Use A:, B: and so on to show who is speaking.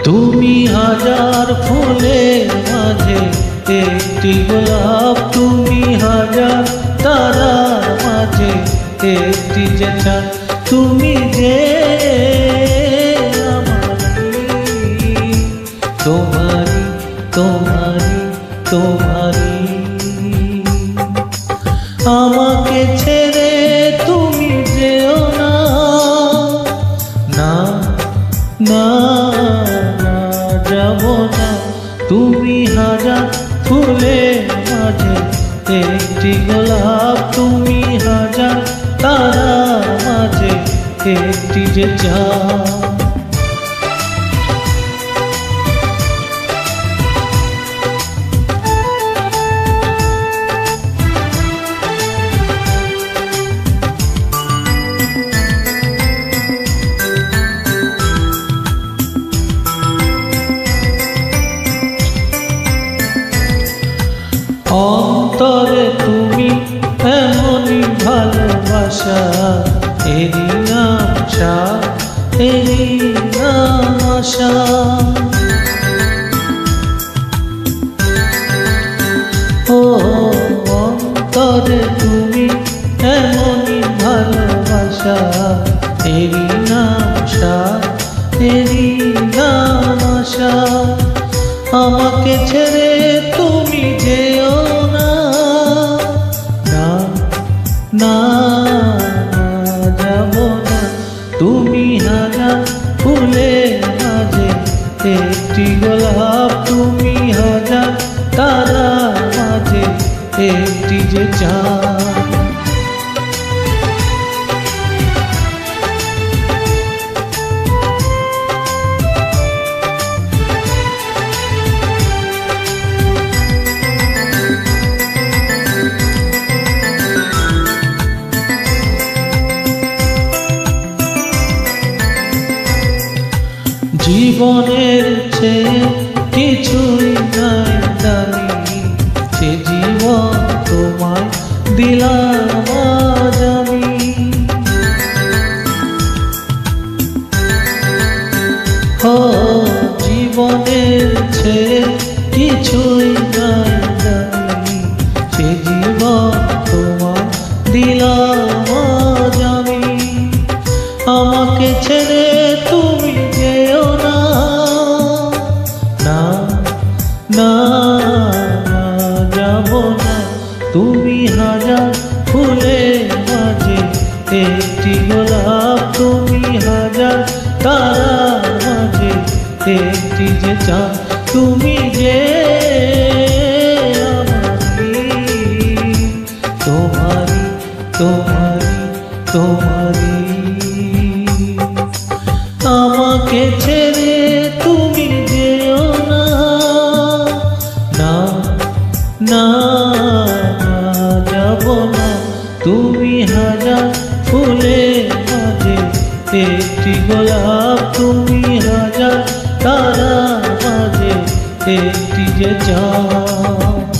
A: তুমি হাজার ফুলের মাঝে একটি গোলাপ, তুমি হাজার তারার মাঝে একটি যে চাঁদ, তুমি যে তোমারি তোমারি তোমারি। আমাকে ছেড়ে তুমি যেও না, না না না যাব না। তুমি হাজার ফুলের মাঝে একটি গোলাপ, তুমি হাজার তারার মাঝে একটি যে চাঁদ। অন্তরে তুমি এমনই ভালোবাসা, এরই নাম সাথ, এরই নাম আশা। ও অন্তরে তুমি এমনই ভালোবাসা, এরই নাম সাথ, এরই নাম আশা। আমাকে ছেড়ে তুমি যেও না, না না যাব না। তুমি হাজার ফুলের মাঝে একটি গোলাপ, তুমি হাজার তারার মাঝে একটি যে চাঁদ। জীবনের চেয়ে কিছুই নাই দামি, সে জীবন তোমায় দিলাম আজ আমি। ও জীবনের চেয়ে কিছুই নাই দামি, সে জীবন তোমায় দিলাম আজ আমি। আমাকে ছেড়ে তুমি যেও না, না না যাব না। তুমি হাজার ফুলের মাঝে একটি গোলাপ, তুমি হাজার তারার মাঝে একটি যে চাঁদ। তুমি যে তোমারি তোমারি তোমারি। আমাকে ছেড়ে তুমি যেও না, না না যাব না। তুমি হাজার ফুলের মাঝে একটি গোলাপ, তুমি হাজার তারার মাঝে একটি যে চাঁদ।